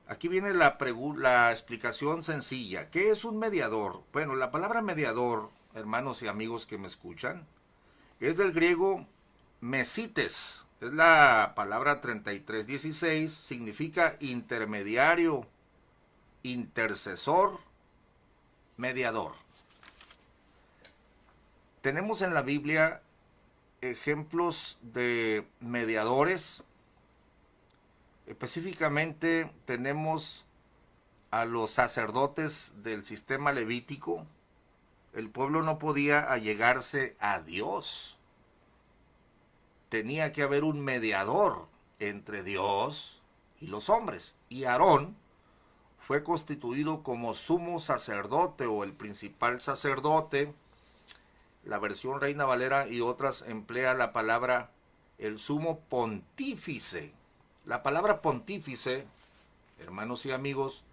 Aquí viene la explicación sencilla. ¿Qué es un mediador? Bueno, la palabra mediador, hermanos y amigos que me escuchan, es del griego mesites. Es la palabra 33:16. Significa intermediario, intercesor, mediador. Tenemos en la Biblia ejemplos de mediadores. Específicamente tenemos a los sacerdotes del sistema levítico. El pueblo no podía allegarse a Dios. Tenía que haber un mediador entre Dios y los hombres. Y Aarón fue constituido como sumo sacerdote o el principal sacerdote. La versión Reina Valera y otras emplea la palabra el sumo pontífice. La palabra pontífice, hermanos y amigos,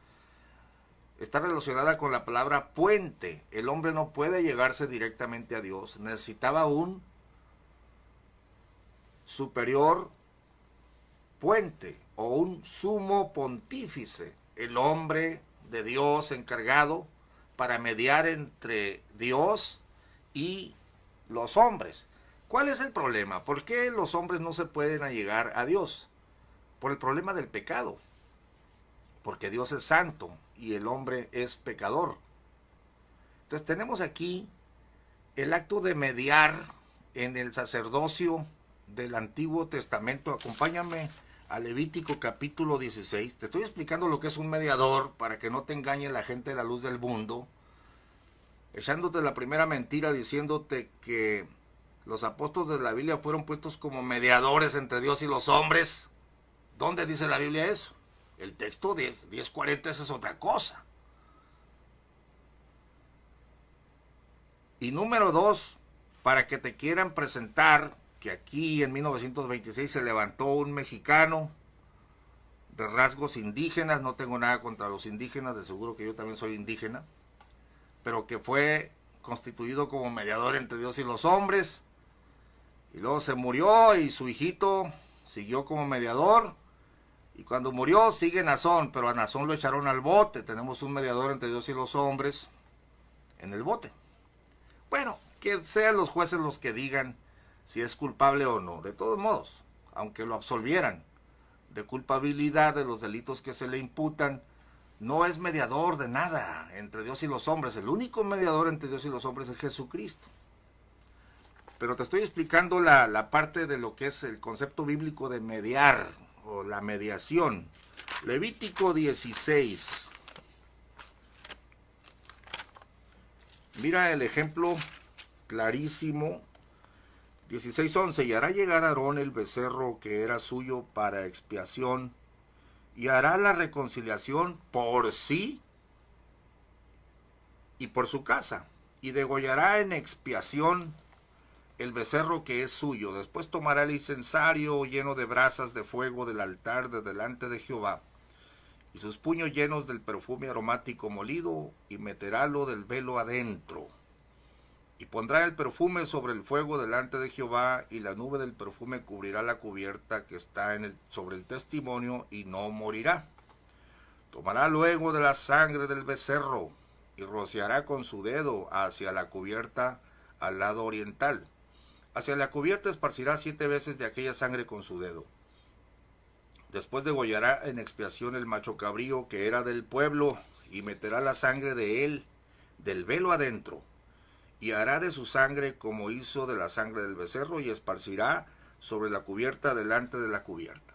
está relacionada con la palabra puente. El hombre no puede llegarse directamente a Dios. Necesitaba un superior puente o un sumo pontífice, el hombre de Dios encargado para mediar entre Dios y los hombres. ¿Cuál es el problema? ¿Por qué los hombres no se pueden allegar a Dios? Por el problema del pecado. Porque Dios es santo y el hombre es pecador. Entonces tenemos aquí el acto de mediar en el sacerdocio del Antiguo Testamento. Acompáñame a Levítico capítulo 16. Te estoy explicando lo que es un mediador para que no te engañe la gente de la luz del mundo, echándote la primera mentira diciéndote que los apóstoles de la Biblia fueron puestos como mediadores entre Dios y los hombres. ¿Dónde dice la Biblia eso? El texto 10:40 es otra cosa. Y número 2, para que te quieran presentar que aquí en 1926 se levantó un mexicano de rasgos indígenas. No tengo nada contra los indígenas, de seguro que yo también soy indígena, pero que fue constituido como mediador entre Dios y los hombres, y luego se murió y su hijito siguió como mediador, y cuando murió sigue Nazón, pero a Nazón lo echaron al bote. Tenemos un mediador entre Dios y los hombres en el bote. Bueno, que sean los jueces los que digan si es culpable o no. De todos modos, aunque lo absolvieran de culpabilidad de los delitos que se le imputan, no es mediador de nada entre Dios y los hombres. El único mediador entre Dios y los hombres es Jesucristo. Pero te estoy explicando la parte de lo que es el concepto bíblico de mediar o la mediación. Levítico 16. Mira el ejemplo clarísimo. 16:11. Y hará llegar a Aarón el becerro que era suyo para expiación, y hará la reconciliación por sí y por su casa, y degollará en expiación el becerro que es suyo. Después tomará el incensario lleno de brasas de fuego del altar de delante de Jehová, y sus puños llenos del perfume aromático molido, y meterálo del velo adentro. Y pondrá el perfume sobre el fuego delante de Jehová, y la nube del perfume cubrirá la cubierta que está sobre el testimonio, y no morirá. Tomará luego de la sangre del becerro, y rociará con su dedo hacia la cubierta al lado oriental. Hacia la cubierta esparcirá 7 veces de aquella sangre con su dedo. Después degollará en expiación el macho cabrío que era del pueblo, y meterá la sangre de él del velo adentro, y hará de su sangre como hizo de la sangre del becerro, y esparcirá sobre la cubierta delante de la cubierta.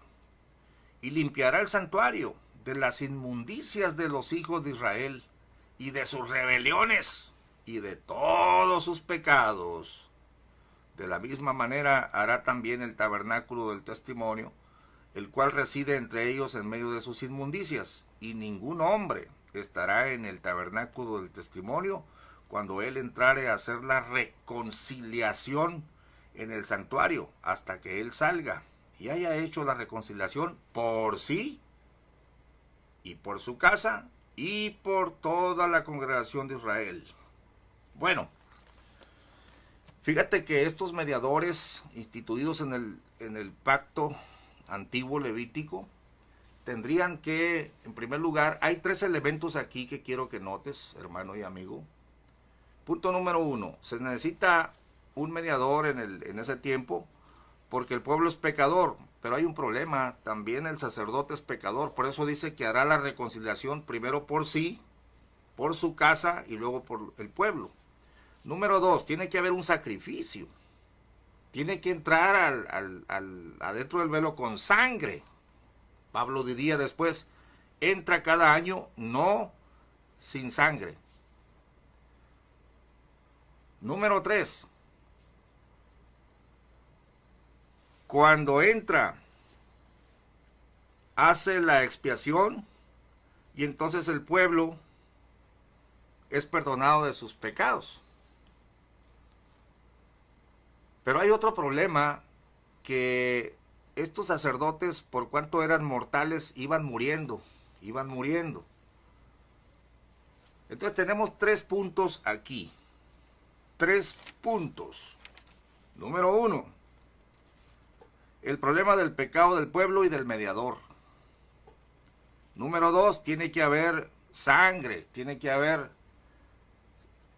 Y limpiará el santuario de las inmundicias de los hijos de Israel, y de sus rebeliones, y de todos sus pecados. De la misma manera hará también el tabernáculo del testimonio, el cual reside entre ellos en medio de sus inmundicias, y ningún hombre estará en el tabernáculo del testimonio cuando él entrare a hacer la reconciliación en el santuario, hasta que él salga y haya hecho la reconciliación por sí y por su casa y por toda la congregación de Israel. Bueno, fíjate que estos mediadores instituidos en el pacto antiguo levítico tendrían que, en primer lugar, hay 3 elementos aquí que quiero que notes, hermano y amigo. Punto número 1, se necesita un mediador en ese tiempo, porque el pueblo es pecador, pero hay un problema, también el sacerdote es pecador, por eso dice que hará la reconciliación primero por sí, por su casa y luego por el pueblo. Número 2, tiene que haber un sacrificio, tiene que entrar adentro del velo con sangre. Pablo diría después, entra cada año, no sin sangre. Número 3, cuando entra, hace la expiación y entonces el pueblo es perdonado de sus pecados. Pero hay otro problema, que estos sacerdotes, por cuanto eran mortales, iban muriendo. Entonces tenemos 3 puntos aquí. 3 puntos. Número 1, el problema del pecado del pueblo y del mediador. Número 2, tiene que haber sangre, tiene que haber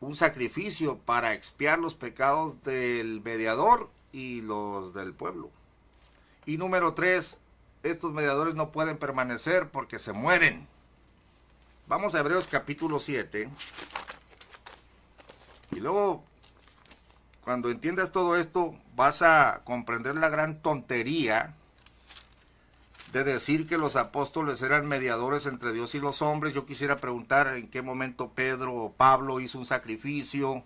un sacrificio para expiar los pecados del mediador y los del pueblo. Y número 3, estos mediadores no pueden permanecer porque se mueren. Vamos a Hebreos capítulo 7. Y luego, cuando entiendas todo esto, vas a comprender la gran tontería de decir que los apóstoles eran mediadores entre Dios y los hombres. Yo quisiera preguntar en qué momento Pedro o Pablo hizo un sacrificio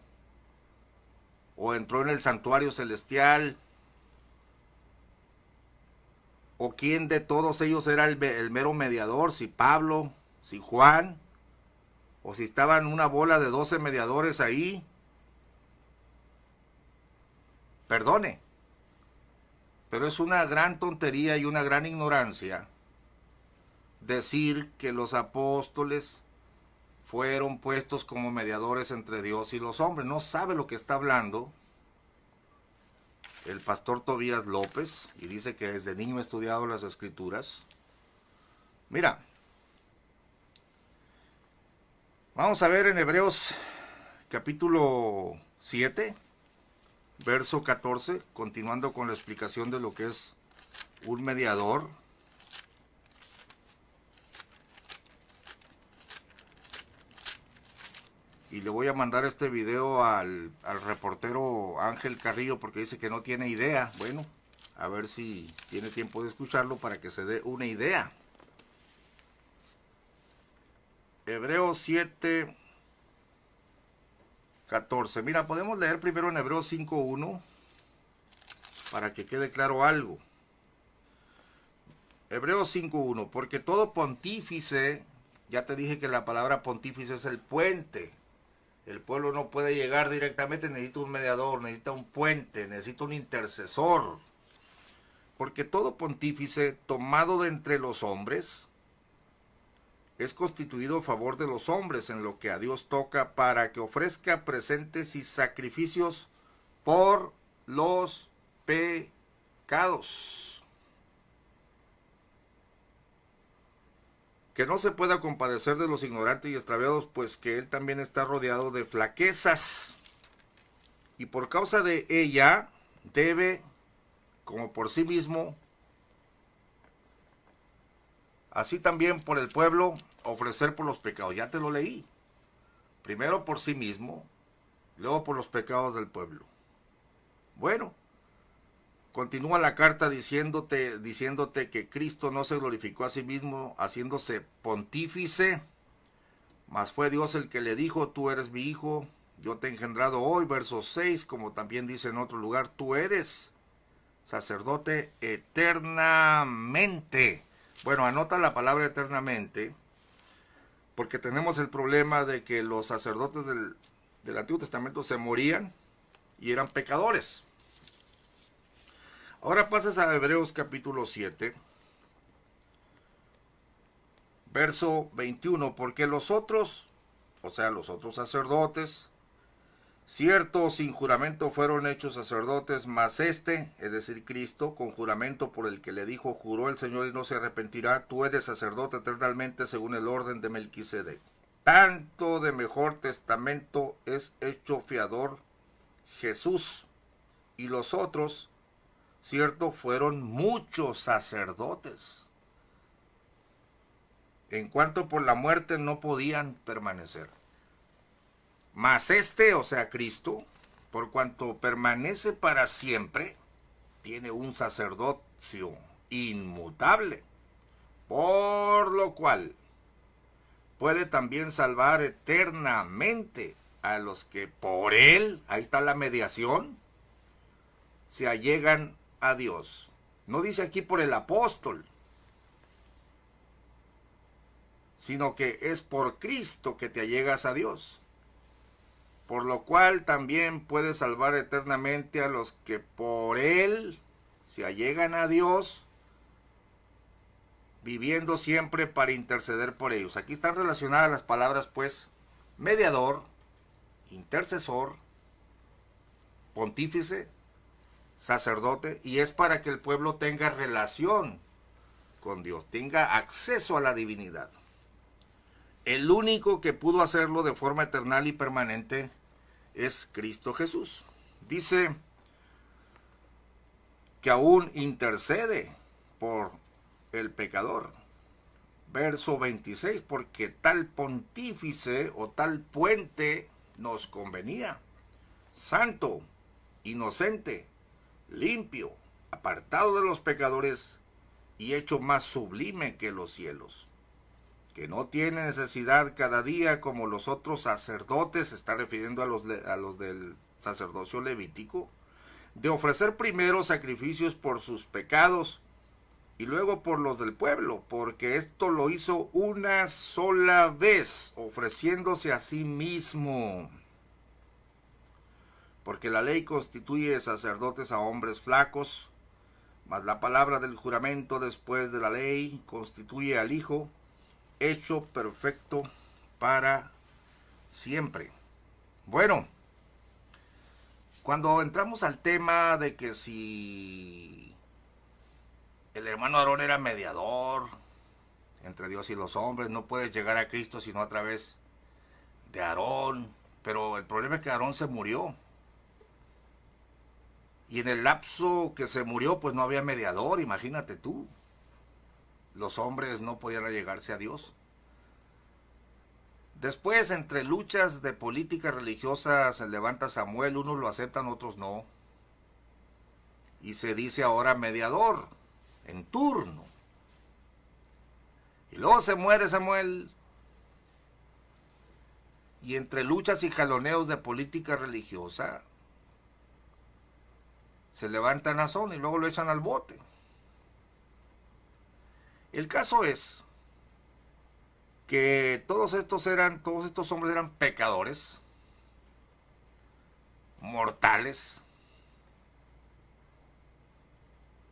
o entró en el santuario celestial, o quién de todos ellos era el mero mediador, si Pablo, si Juan, o si estaban una bola de 12 mediadores ahí. Perdone, pero es una gran tontería y una gran ignorancia decir que los apóstoles fueron puestos como mediadores entre Dios y los hombres. No sabe lo que está hablando el pastor Tobías López, y dice que desde niño ha estudiado las Escrituras. Mira, vamos a ver en Hebreos capítulo 7, verso 14, continuando con la explicación de lo que es un mediador. Y le voy a mandar este video al reportero Ángel Carrillo, porque dice que no tiene idea. Bueno, a ver si tiene tiempo de escucharlo para que se dé una idea. Hebreos 7, 14. Mira, podemos leer primero en Hebreos 5:1 para que quede claro algo. Hebreos 5:1, porque todo pontífice, ya te dije que la palabra pontífice es el puente. El pueblo no puede llegar directamente, necesita un mediador, necesita un puente, necesita un intercesor. Porque todo pontífice tomado de entre los hombres es constituido a favor de los hombres en lo que a Dios toca, para que ofrezca presentes y sacrificios por los pecados. Que no se pueda compadecer de los ignorantes y extraviados, pues que él también está rodeado de flaquezas, y por causa de ella debe, como por sí mismo, así también por el pueblo, ofrecer por los pecados. Ya te lo leí. Primero por sí mismo, luego por los pecados del pueblo. Bueno, continúa la carta diciéndote que Cristo no se glorificó a sí mismo haciéndose pontífice, mas fue Dios el que le dijo: tú eres mi hijo, yo te he engendrado hoy. Verso 6, como también dice en otro lugar, tú eres sacerdote eternamente. Bueno, anota la palabra eternamente, porque tenemos el problema de que los sacerdotes del Antiguo Testamento se morían y eran pecadores. Ahora pasas a Hebreos capítulo 7, verso 21, porque los otros, o sea, los otros sacerdotes, Cierto, sin juramento fueron hechos sacerdotes, mas este, es decir, Cristo, con juramento por el que le dijo, juró el Señor y no se arrepentirá, tú eres sacerdote eternamente según el orden de Melquisedec. Tanto de mejor testamento es hecho fiador Jesús, y los otros, cierto, fueron muchos sacerdotes, en cuanto por la muerte no podían permanecer. Mas este, o sea, Cristo, por cuanto permanece para siempre, tiene un sacerdocio inmutable, por lo cual puede también salvar eternamente a los que por él, ahí está la mediación, se allegan a Dios. No dice aquí por el apóstol, sino que es por Cristo que te allegas a Dios. Por lo cual también puede salvar eternamente a los que por él se allegan a Dios, viviendo siempre para interceder por ellos. Aquí están relacionadas las palabras, pues, mediador, intercesor, pontífice, sacerdote, y es para que el pueblo tenga relación con Dios, tenga acceso a la divinidad. El único que pudo hacerlo de forma eternal y permanente es Cristo Jesús. Dice que aún intercede por el pecador. Verso 26, porque tal pontífice o tal puente nos convenía, santo, inocente, limpio, apartado de los pecadores y hecho más sublime que los cielos, que no tiene necesidad cada día como los otros sacerdotes, se está refiriendo a los del sacerdocio levítico, de ofrecer primero sacrificios por sus pecados y luego por los del pueblo, porque esto lo hizo una sola vez, ofreciéndose a sí mismo. Porque la ley constituye sacerdotes a hombres flacos, mas la palabra del juramento después de la ley constituye al Hijo, hecho perfecto para siempre. Bueno, cuando entramos al tema de que si el hermano Aarón era mediador entre Dios y los hombres, no puedes llegar a Cristo sino a través de Aarón, pero el problema es que Aarón se murió. Y en el lapso que se murió, pues no había mediador, imagínate tú. Los hombres no podían allegarse a Dios. Después, entre luchas de política religiosa, se levanta Samuel, unos lo aceptan, otros no. Y se dice ahora mediador, en turno. Y luego se muere Samuel. Y entre luchas y jaloneos de política religiosa, se levanta Nazón y luego lo echan al bote. El caso es que todos estos hombres eran pecadores, mortales.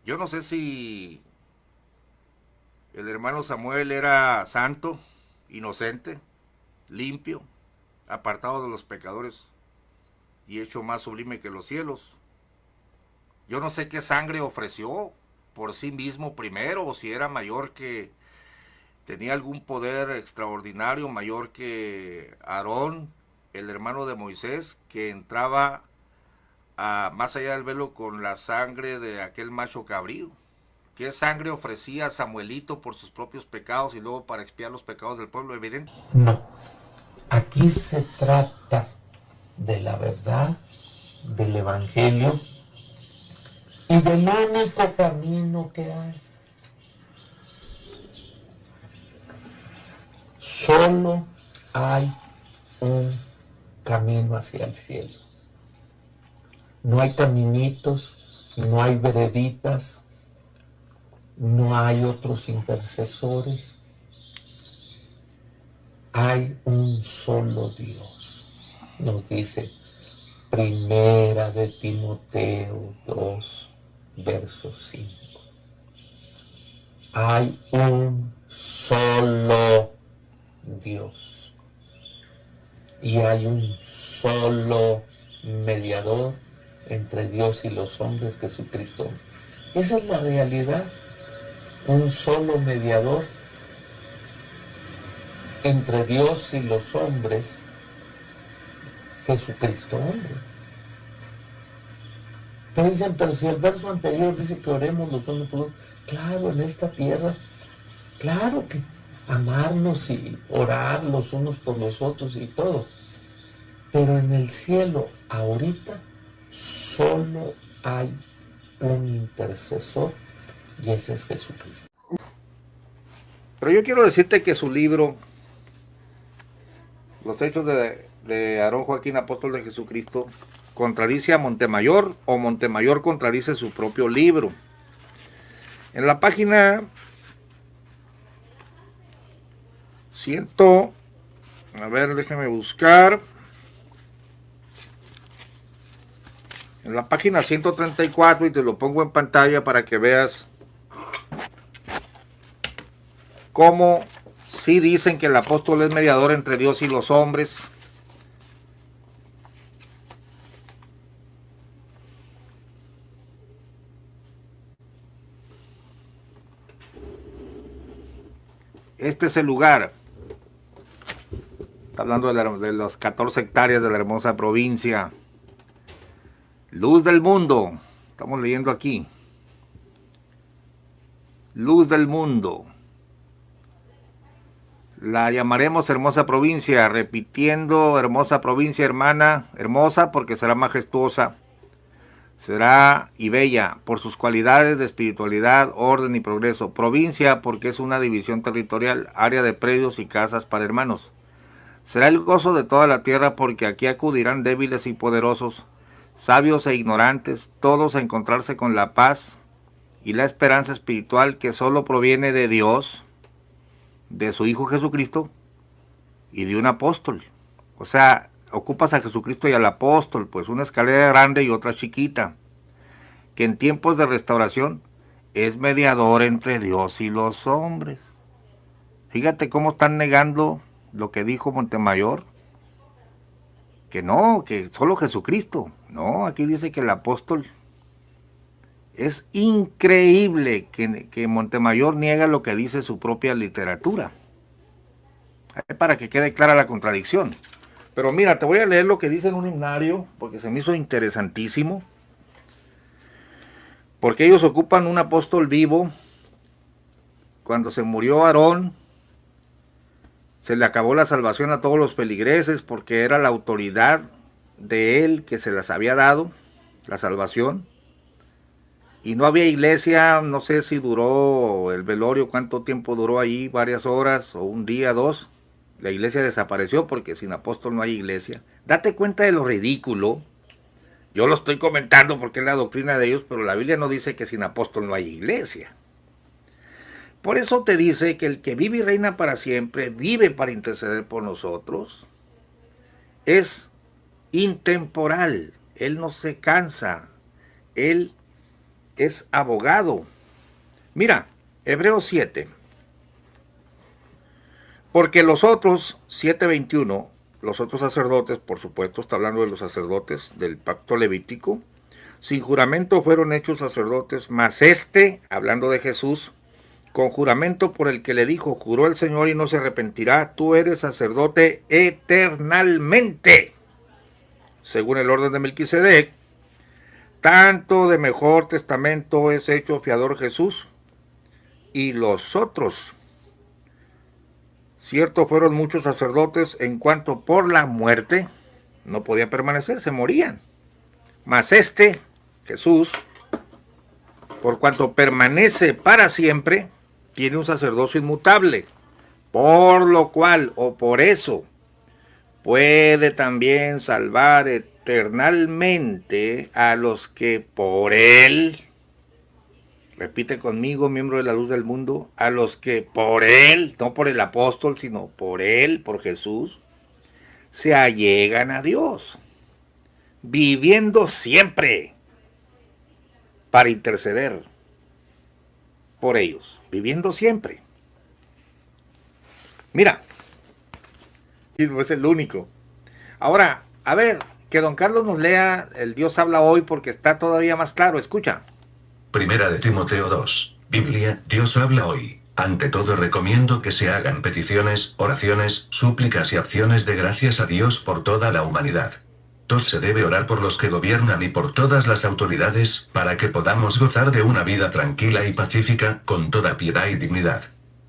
Yo no sé si el hermano Samuel era santo, inocente, limpio, apartado de los pecadores y hecho más sublime que los cielos. Yo no sé qué sangre ofreció por sí mismo primero, o si era mayor que, tenía algún poder extraordinario, mayor que Aarón, el hermano de Moisés, que entraba más allá del velo con la sangre de aquel macho cabrío. ¿Qué sangre ofrecía Samuelito por sus propios pecados y luego para expiar los pecados del pueblo? Evidente. No, aquí se trata de la verdad, del evangelio y del único camino que hay. Solo hay un camino hacia el cielo. No hay caminitos, no hay vereditas, no hay otros intercesores. Hay un solo Dios. Nos dice Primera de Timoteo 2, verso 5. Hay un solo Dios. Y hay un solo mediador entre Dios y los hombres, Jesucristo. Esa es la realidad. Un solo mediador entre Dios y los hombres, Jesucristo hombre. Te dicen, pero si el verso anterior dice que oremos los unos por los otros, claro, en esta tierra, claro que amarnos y orar los unos por los otros y todo. Pero en el cielo, ahorita, solo hay un intercesor y ese es Jesucristo. Pero yo quiero decirte que su libro, Los Hechos de Aarón Joaquín, apóstol de Jesucristo, contradice a Montemayor, o Montemayor contradice su propio libro. En la página 100, a ver, déjame buscar. En la página 134, y te lo pongo en pantalla para que veas cómo sí dicen que el apóstol es mediador entre Dios y los hombres. Este es el lugar. Está hablando de las 14 hectáreas de la hermosa provincia. Luz del mundo. Estamos leyendo aquí. Luz del mundo. La llamaremos hermosa provincia, repitiendo hermosa provincia, hermana, hermosa porque será majestuosa, será y bella por sus cualidades de espiritualidad, orden y progreso. Provincia porque es una división territorial, área de predios y casas para hermanos. Será el gozo de toda la tierra porque aquí acudirán débiles y poderosos, sabios e ignorantes, todos a encontrarse con la paz y la esperanza espiritual que solo proviene de Dios, de su Hijo Jesucristo y de un apóstol. O sea, ocupas a Jesucristo y al apóstol, pues una escalera grande y otra chiquita, que en tiempos de restauración es mediador entre Dios y los hombres. Fíjate cómo están negando lo que dijo Montemayor, que no, que solo Jesucristo. No, aquí dice que el apóstol. Es increíble que Montemayor niega lo que dice su propia literatura. Para que quede clara la contradicción. Pero mira, te voy a leer lo que dice en un himnario, porque se me hizo interesantísimo. Porque ellos ocupan un apóstol vivo. Cuando se murió Aarón, se le acabó la salvación a todos los feligreses, porque era la autoridad de él que se las había dado, la salvación. Y no había iglesia, no sé si duró el velorio, cuánto tiempo duró ahí, varias horas o un día, dos. La iglesia desapareció porque sin apóstol no hay iglesia. Date cuenta de lo ridículo. Yo lo estoy comentando porque es la doctrina de ellos, pero la Biblia no dice que sin apóstol no hay iglesia. Por eso te dice que el que vive y reina para siempre, vive para interceder por nosotros, es intemporal. Él no se cansa. Él es abogado. Mira, Hebreos 7. Porque los otros, 7:21, los otros sacerdotes, por supuesto, está hablando de los sacerdotes del pacto levítico, sin juramento fueron hechos sacerdotes, mas este, hablando de Jesús, con juramento por el que le dijo, juró el Señor y no se arrepentirá, tú eres sacerdote eternalmente, según el orden de Melquisedec. Tanto de mejor testamento es hecho fiador Jesús y los otros. Cierto, fueron muchos sacerdotes en cuanto por la muerte no podían permanecer, se morían. Mas este, Jesús, por cuanto permanece para siempre, tiene un sacerdocio inmutable, por lo cual o por eso puede también salvar eternalmente a los que por él, repite conmigo, miembro de la luz del mundo, a los que por él, no por el apóstol, sino por él, por Jesús, se allegan a Dios, viviendo siempre para interceder por ellos, viviendo siempre. Mira, no es el único. Ahora, a ver, que don Carlos nos lea el Dios habla hoy porque está todavía más claro. Escucha. Primera de Timoteo 2. Biblia, Dios habla hoy. Ante todo recomiendo que se hagan peticiones, oraciones, súplicas y acciones de gracias a Dios por toda la humanidad. 2. Se debe orar por los que gobiernan y por todas las autoridades, para que podamos gozar de una vida tranquila y pacífica, con toda piedad y dignidad.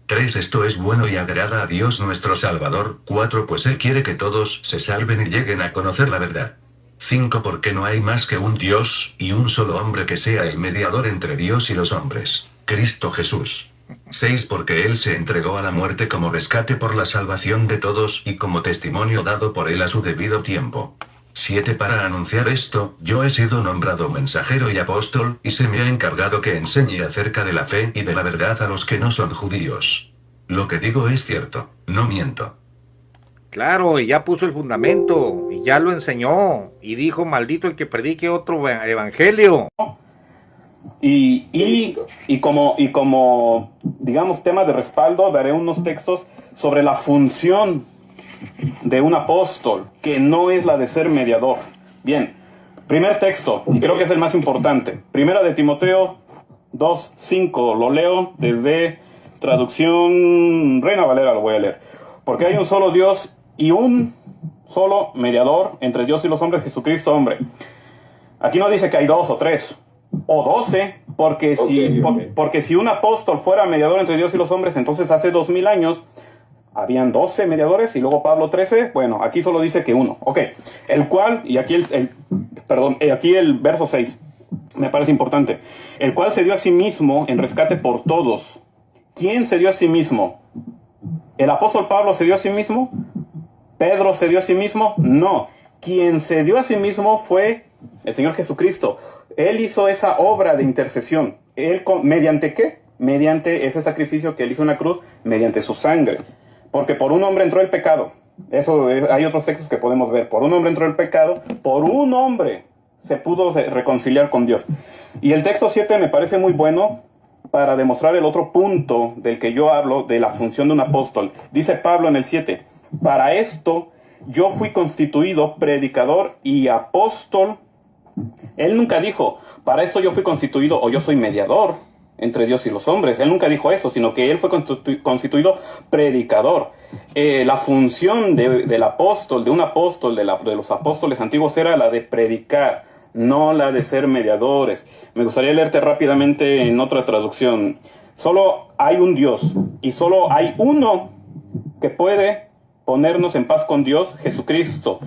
3. Esto es bueno y agrada a Dios nuestro Salvador. 4. Pues Él quiere que todos se salven y lleguen a conocer la verdad. 5. Porque no hay más que un Dios, y un solo hombre que sea el mediador entre Dios y los hombres, Cristo Jesús. 6. Porque Él se entregó a la muerte como rescate por la salvación de todos, y como testimonio dado por Él a su debido tiempo. 7. Para anunciar esto, yo he sido nombrado mensajero y apóstol, y se me ha encargado que enseñe acerca de la fe y de la verdad a los que no son judíos. Lo que digo es cierto, no miento. Claro, y ya puso el fundamento, y ya lo enseñó, y dijo, maldito el que predique otro evangelio. Y como, digamos, tema de respaldo, daré unos textos sobre la función de un apóstol, que no es la de ser mediador. Bien, primer texto, y creo que es el más importante. Primera de Timoteo 2:5, lo leo desde traducción Reina Valera, lo voy a leer. Porque hay un solo Dios y un solo mediador entre Dios y los hombres, Jesucristo hombre. Aquí no dice que hay 2 o 3 o 12, porque si un apóstol fuera mediador entre Dios y los hombres, entonces hace 2000 años habían 12 mediadores y luego Pablo 13. Bueno, aquí solo dice que uno. Ok, el cual, y aquí aquí el verso 6 me parece importante. El cual se dio a sí mismo en rescate por todos. ¿Quién se dio a sí mismo? ¿El apóstol Pablo se dio a sí mismo? ¿Pedro se dio a sí mismo? No. Quien se dio a sí mismo fue el Señor Jesucristo. Él hizo esa obra de intercesión. ¿Mediante qué? Mediante ese sacrificio que él hizo en la cruz, mediante su sangre. Porque por un hombre entró el pecado. Hay otros textos que podemos ver. Por un hombre entró el pecado, por un hombre se pudo reconciliar con Dios. Y el texto 7 me parece muy bueno para demostrar el otro punto del que yo hablo, de la función de un apóstol. Dice Pablo en el 7, para esto yo fui constituido predicador y apóstol. Él nunca dijo, para esto yo fui constituido o yo soy mediador entre Dios y los hombres. Él nunca dijo eso, sino que él fue constituido predicador. La función del apóstol, de un apóstol, de los apóstoles antiguos, era la de predicar, no la de ser mediadores. Me gustaría leerte rápidamente en otra traducción. Solo hay un Dios y solo hay uno que puede ponernos en paz con Dios, Jesucristo.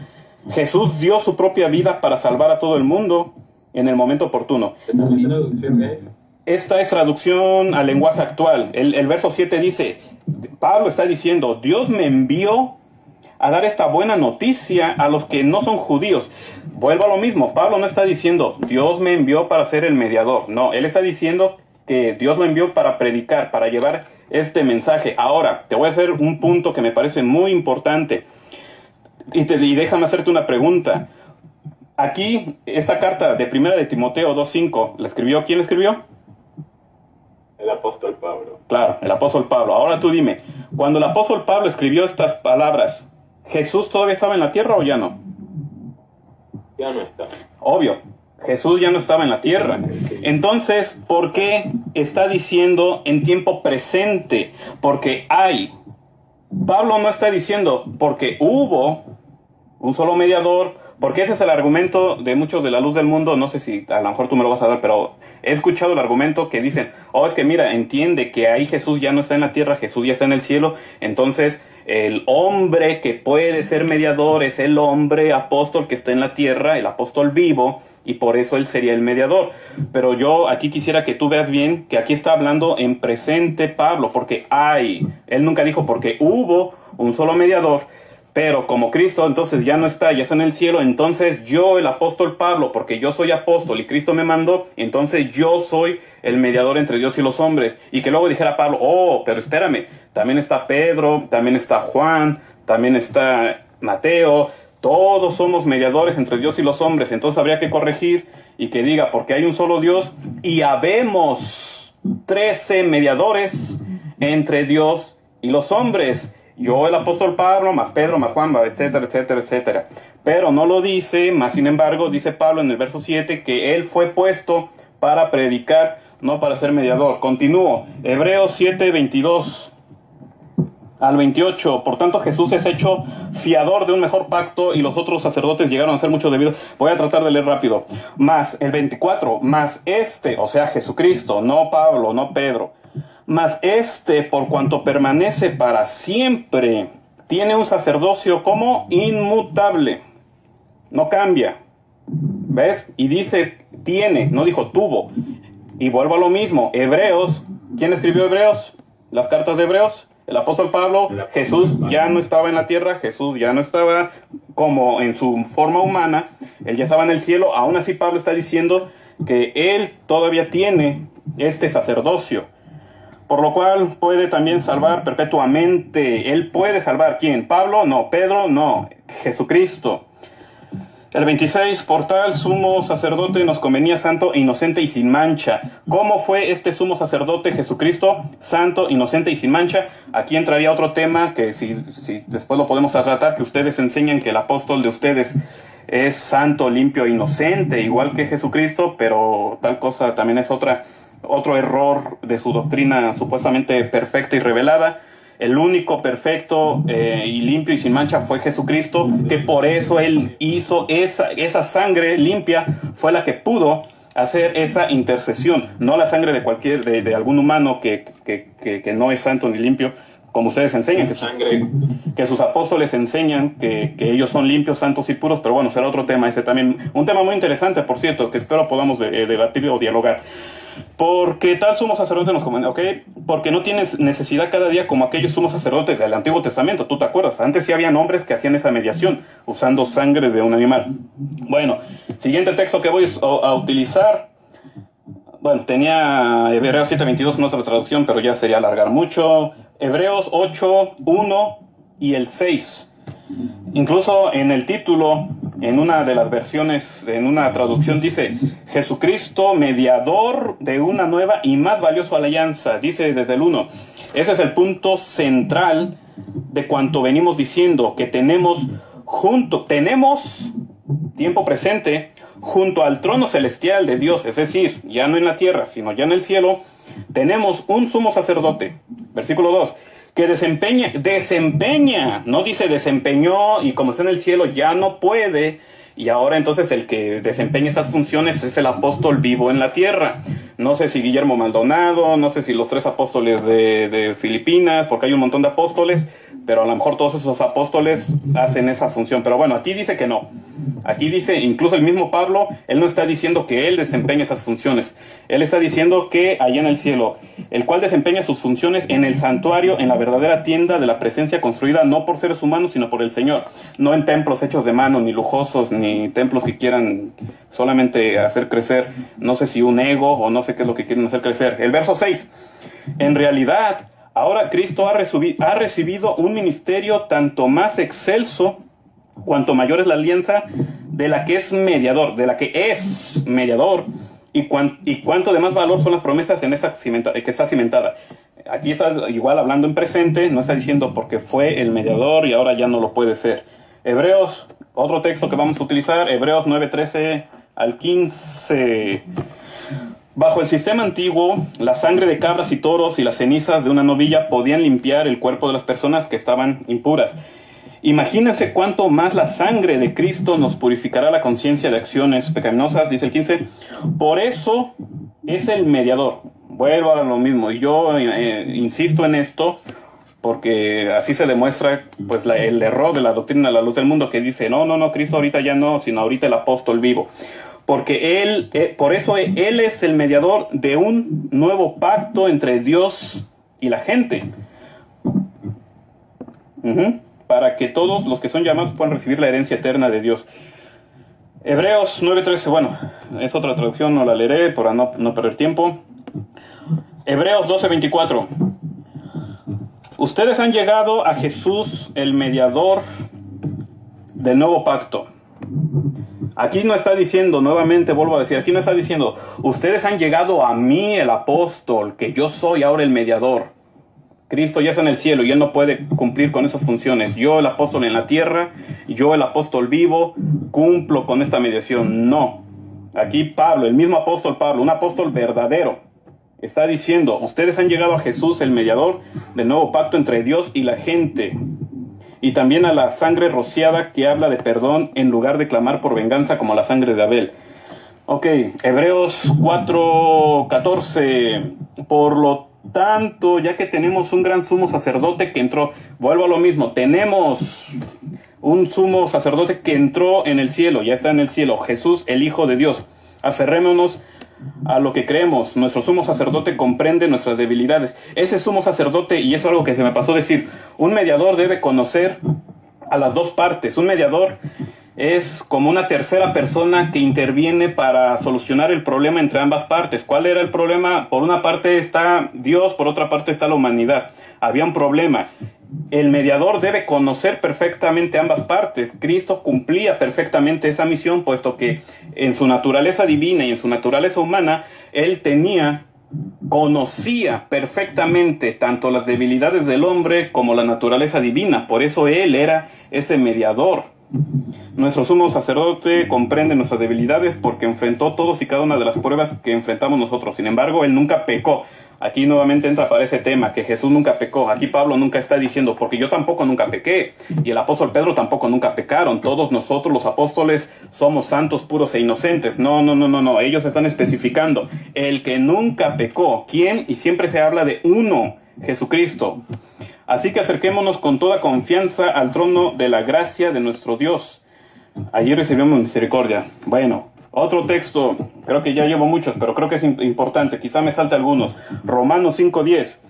Jesús dio su propia vida para salvar a todo el mundo en el momento oportuno. ¿Qué traducción es? Esta es traducción al lenguaje actual. El verso 7 dice, Pablo está diciendo, Dios me envió a dar esta buena noticia a los que no son judíos. Vuelvo a lo mismo, Pablo no está diciendo, Dios me envió para ser el mediador. No, él está diciendo que Dios lo envió para predicar, para llevar este mensaje. Ahora, te voy a hacer un punto que me parece muy importante. Y déjame hacerte una pregunta. Aquí, esta carta de Primera de Timoteo 2:5, ¿la escribió? ¿Quién la escribió? El apóstol Pablo. Claro, el apóstol Pablo. Ahora tú dime, cuando el apóstol Pablo escribió estas palabras, ¿Jesús todavía estaba en la tierra o ya no? Ya no está. Obvio, Jesús ya no estaba en la tierra. Entonces, ¿por qué está diciendo en tiempo presente? Porque hay. Pablo no está diciendo porque hubo un solo mediador, porque ese es el argumento de muchos de la luz del mundo. No sé si a lo mejor tú me lo vas a dar, pero he escuchado el argumento que dicen, es que mira, entiende que ahí Jesús ya no está en la tierra, Jesús ya está en el cielo, entonces el hombre que puede ser mediador es el hombre apóstol que está en la tierra, el apóstol vivo, y por eso él sería el mediador. Pero yo aquí quisiera que tú veas bien que aquí está hablando en presente Pablo, porque él nunca dijo porque hubo un solo mediador. Pero como Cristo entonces ya no está, ya está en el cielo, entonces yo, el apóstol Pablo, porque yo soy apóstol y Cristo me mandó, entonces yo soy el mediador entre Dios y los hombres. Y que luego dijera Pablo, pero espérame, también está Pedro, también está Juan, también está Mateo, todos somos mediadores entre Dios y los hombres. Entonces habría que corregir y que diga, porque hay un solo Dios y habemos 13 mediadores entre Dios y los hombres. yo el apóstol Pablo, más Pedro, más Juan, etcétera, etcétera, etcétera. Pero no lo dice, más sin embargo, dice Pablo en el verso 7 que él fue puesto para predicar, no para ser mediador. Continúo, Hebreos 7, 22 al 28. Por tanto, Jesús es hecho fiador de un mejor pacto y los otros sacerdotes llegaron a ser mucho debidos. Voy a tratar de leer rápido. Más el 24, más o sea, Jesucristo, no Pablo, no Pedro. Mas por cuanto permanece para siempre, tiene un sacerdocio como inmutable. No cambia. ¿Ves? Y dice tiene, no dijo tuvo. Y vuelvo a lo mismo. Hebreos, ¿quién escribió Hebreos? Las cartas de Hebreos. El apóstol Pablo. Jesús ya no estaba en la tierra. Jesús ya no estaba como en su forma humana. Él ya estaba en el cielo. Aún así Pablo está diciendo que él todavía tiene este sacerdocio. Por lo cual puede también salvar perpetuamente. Él puede salvar. ¿Quién? ¿Pablo? No. ¿Pedro? No. Jesucristo. El 26, por tal sumo sacerdote nos convenía santo, inocente y sin mancha. ¿Cómo fue este sumo sacerdote Jesucristo? Santo, inocente y sin mancha. Aquí entraría otro tema que si después lo podemos tratar, que ustedes enseñan que el apóstol de ustedes es santo, limpio, inocente, igual que Jesucristo, pero tal cosa también es otro error de su doctrina supuestamente perfecta y revelada. El único perfecto y limpio y sin mancha fue Jesucristo, que por eso él hizo esa sangre limpia, fue la que pudo hacer esa intercesión, no la sangre de algún humano que no es santo ni limpio, como ustedes enseñan, que sus apóstoles enseñan que ellos son limpios, santos y puros, pero bueno, será otro tema, ese también, un tema muy interesante, por cierto, que espero podamos debatir o dialogar. Porque tal sumo sacerdote nos conviene, ¿ok? Porque no tienes necesidad cada día como aquellos sumos sacerdotes del Antiguo Testamento, ¿tú te acuerdas? Antes sí habían hombres que hacían esa mediación usando sangre de un animal. Bueno, siguiente texto que voy a utilizar. Bueno, tenía Hebreos 7:22 en otra traducción, pero ya sería alargar mucho. Hebreos 8:1 y el 6. Incluso en el título, en una de las versiones, en una traducción dice Jesucristo, mediador de una nueva y más valiosa alianza. Dice desde el 1. Ese es el punto central de cuanto venimos diciendo, que tenemos tiempo presente, junto al trono celestial de Dios, es decir, ya no en la tierra, sino ya en el cielo, tenemos un sumo sacerdote. Versículo 2. Que desempeña, no dice desempeñó y como está en el cielo ya no puede, y ahora entonces el que desempeña esas funciones es el apóstol vivo en la tierra. No sé si Guillermo Maldonado, no sé si los 3 apóstoles de Filipinas, porque hay un montón de apóstoles, pero a lo mejor todos esos apóstoles hacen esa función. Pero bueno, aquí dice que no. Aquí dice, incluso el mismo Pablo, él no está diciendo que él desempeña esas funciones. Él está diciendo que allá en el cielo, el cual desempeña sus funciones en el santuario, en la verdadera tienda de la presencia construida no por seres humanos, sino por el Señor. No en templos hechos de mano, ni lujosos, ni templos que quieran solamente hacer crecer, no sé si un ego o no sé qué es lo que quieren hacer crecer. El verso 6. En realidad, ahora Cristo ha recibido un ministerio tanto más excelso cuanto mayor es la alianza de la que es mediador, y cuánto de más valor son las promesas en esa que está cimentada. Aquí está igual hablando en presente, no está diciendo porque fue el mediador y ahora ya no lo puede ser. Hebreos, otro texto que vamos a utilizar, Hebreos 9:13 al 15. Bajo el sistema antiguo, la sangre de cabras y toros y las cenizas de una novilla podían limpiar el cuerpo de las personas que estaban impuras. Imagínense cuánto más la sangre de Cristo nos purificará la conciencia de acciones pecaminosas, dice el 15. Por eso es el mediador. Vuelvo a lo mismo. Y yo insisto en esto porque así se demuestra pues el error de la doctrina de la luz del mundo, que dice, no, Cristo ahorita ya no, sino ahorita el apóstol vivo. Porque por eso él es el mediador de un nuevo pacto entre Dios y la gente. Para que todos los que son llamados puedan recibir la herencia eterna de Dios. Hebreos 9:13, bueno, es otra traducción, no la leeré para no perder tiempo. Hebreos 12:24. Ustedes han llegado a Jesús, el mediador del nuevo pacto. Aquí no está diciendo, nuevamente vuelvo a decir, aquí no está diciendo, ustedes han llegado a mí, el apóstol, que yo soy ahora el mediador. Cristo ya está en el cielo y Él no puede cumplir con esas funciones. Yo, el apóstol en la tierra, yo, el apóstol vivo, cumplo con esta mediación. No. Aquí Pablo, el mismo apóstol Pablo, un apóstol verdadero, está diciendo, ustedes han llegado a Jesús, el mediador del nuevo pacto entre Dios y la gente. Y también a la sangre rociada que habla de perdón en lugar de clamar por venganza como la sangre de Abel. Ok, Hebreos 4:14. Por lo tanto, ya que tenemos un gran sumo sacerdote que entró, vuelvo a lo mismo, tenemos un sumo sacerdote que entró en el cielo, ya está en el cielo, Jesús, el Hijo de Dios. Aferrémonos a lo que creemos. Nuestro sumo sacerdote comprende nuestras debilidades. Ese sumo sacerdote, y eso es algo que se me pasó decir, un mediador debe conocer a las dos partes. Un mediador es como una tercera persona que interviene para solucionar el problema entre ambas partes. ¿Cuál era el problema? Por una parte está Dios, por otra parte está la humanidad. Había un problema. El mediador debe conocer perfectamente ambas partes. Cristo cumplía perfectamente esa misión, puesto que en su naturaleza divina y en su naturaleza humana, Él conocía perfectamente tanto las debilidades del hombre como la naturaleza divina. Por eso Él era ese mediador. Nuestro sumo sacerdote comprende nuestras debilidades porque enfrentó todos y cada una de las pruebas que enfrentamos nosotros. Sin embargo, Él nunca pecó. Aquí nuevamente entra para ese tema, que Jesús nunca pecó. Aquí Pablo nunca está diciendo, porque yo tampoco nunca pequé, y el apóstol Pedro tampoco nunca pecaron. Todos nosotros, los apóstoles, somos santos, puros e inocentes. No. Ellos están especificando el que nunca pecó. ¿Quién? Y siempre se habla de uno, Jesucristo. Así que acerquémonos con toda confianza al trono de la gracia de nuestro Dios. Allí recibimos misericordia. Bueno, otro texto, creo que ya llevo muchos, pero creo que es importante, quizá me salte algunos. Romanos 5:10.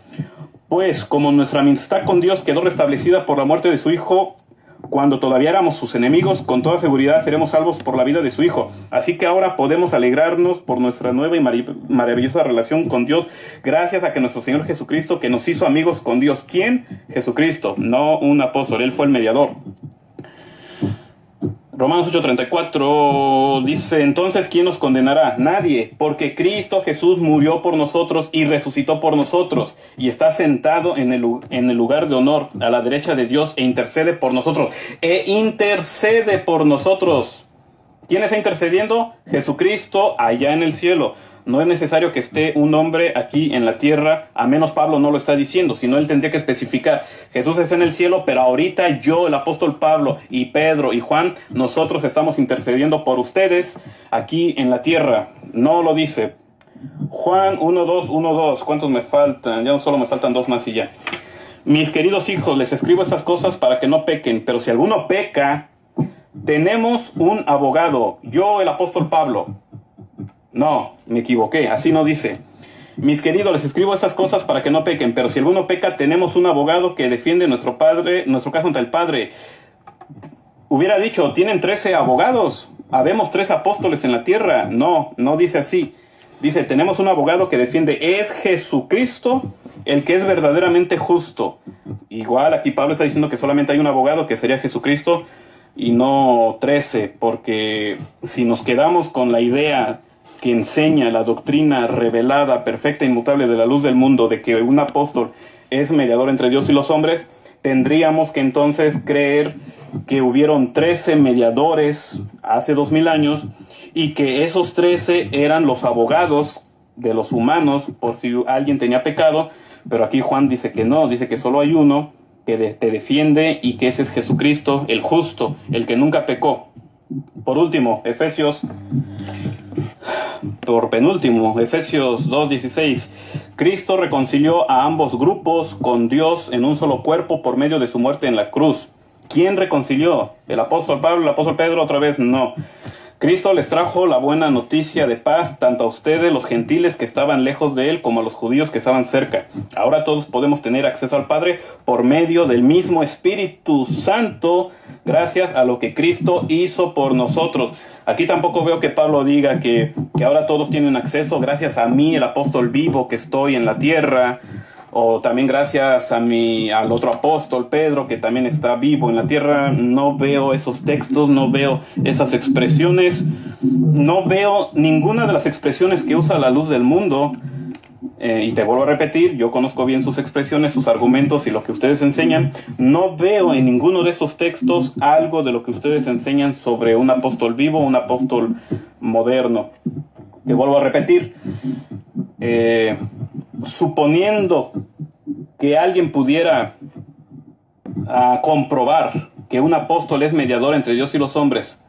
Pues como nuestra amistad con Dios quedó restablecida por la muerte de su Hijo, cuando todavía éramos sus enemigos, con toda seguridad seremos salvos por la vida de su Hijo. Así que ahora podemos alegrarnos por nuestra nueva y maravillosa relación con Dios, gracias a que nuestro Señor Jesucristo, que nos hizo amigos con Dios. ¿Quién? Jesucristo, no un apóstol, Él fue el mediador. Romanos 8:34 dice, entonces, ¿quién nos condenará? Nadie, porque Cristo Jesús murió por nosotros y resucitó por nosotros, y está sentado en el lugar de honor a la derecha de Dios, e intercede por nosotros. ¿Quién está intercediendo? Jesucristo allá en el cielo. No es necesario que esté un hombre aquí en la tierra, a menos Pablo no lo está diciendo, sino él tendría que especificar. Jesús está en el cielo, pero ahorita yo, el apóstol Pablo y Pedro y Juan, nosotros estamos intercediendo por ustedes aquí en la tierra. No lo dice. Juan 1:2. ¿Cuántos me faltan? Ya solo me faltan 2 más y ya. Mis queridos hijos, les escribo estas cosas para que no pequen, pero si alguno peca, tenemos un abogado. Yo, el apóstol Pablo. No, me equivoqué, así no dice. Mis queridos, les escribo estas cosas para que no pequen, pero si alguno peca, tenemos un abogado que defiende nuestro caso ante el Padre. Hubiera dicho, tienen 13 abogados, habemos 3 apóstoles en la tierra. No dice así. Dice, tenemos un abogado que defiende, es Jesucristo, el que es verdaderamente justo. Igual aquí Pablo está diciendo que solamente hay un abogado, que sería Jesucristo, y no 13, porque si nos quedamos con la idea que enseña la doctrina revelada, perfecta, inmutable de la luz del mundo, de que un apóstol es mediador entre Dios y los hombres, tendríamos que entonces creer que hubieron 13 mediadores hace 2000 años y que esos 13 eran los abogados de los humanos por si alguien tenía pecado, pero aquí Juan dice que no, dice que solo hay uno que te defiende y que ese es Jesucristo, el justo, el que nunca pecó. Por último, Efesios 2:16. Cristo reconcilió a ambos grupos con Dios en un solo cuerpo por medio de su muerte en la cruz. ¿Quién reconcilió? ¿El apóstol Pablo, el apóstol Pedro? Otra vez, no. Cristo les trajo la buena noticia de paz tanto a ustedes, los gentiles que estaban lejos de él, como a los judíos que estaban cerca. Ahora todos podemos tener acceso al Padre por medio del mismo Espíritu Santo, gracias a lo que Cristo hizo por nosotros. Aquí tampoco veo que Pablo diga que ahora todos tienen acceso gracias a mí, el apóstol vivo que estoy en la tierra, o también gracias al otro apóstol, Pedro, que también está vivo en la tierra. No veo esos textos, no veo esas expresiones, no veo ninguna de las expresiones que usa la luz del mundo y te vuelvo a repetir, yo conozco bien sus expresiones, sus argumentos y lo que ustedes enseñan. No veo en ninguno de estos textos algo de lo que ustedes enseñan sobre un apóstol vivo, un apóstol moderno. Te vuelvo a repetir, suponiendo que alguien pudiera comprobar que un apóstol es mediador entre Dios y los hombres,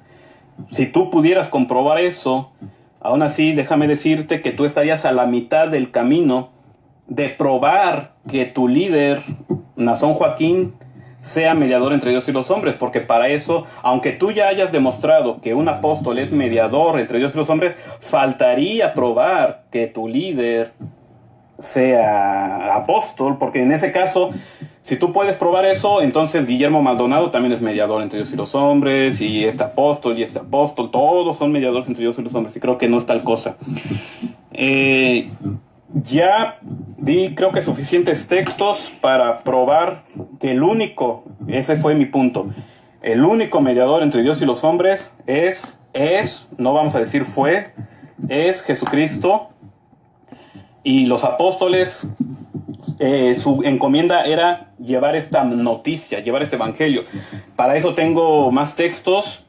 si tú pudieras comprobar eso, aún así déjame decirte que tú estarías a la mitad del camino de probar que tu líder, Nazón Joaquín, sea mediador entre Dios y los hombres, porque para eso, aunque tú ya hayas demostrado que un apóstol es mediador entre Dios y los hombres, faltaría probar que tu líder sea apóstol, porque en ese caso, si tú puedes probar eso, entonces Guillermo Maldonado también es mediador entre Dios y los hombres, y este apóstol, todos son mediadores entre Dios y los hombres, y creo que no es tal cosa. Ya di, creo que suficientes textos para probar que el único, ese fue mi punto, el único mediador entre Dios y los hombres es, no vamos a decir fue, es Jesucristo. Y los apóstoles, su encomienda era llevar esta noticia, llevar este evangelio. Para eso tengo más textos.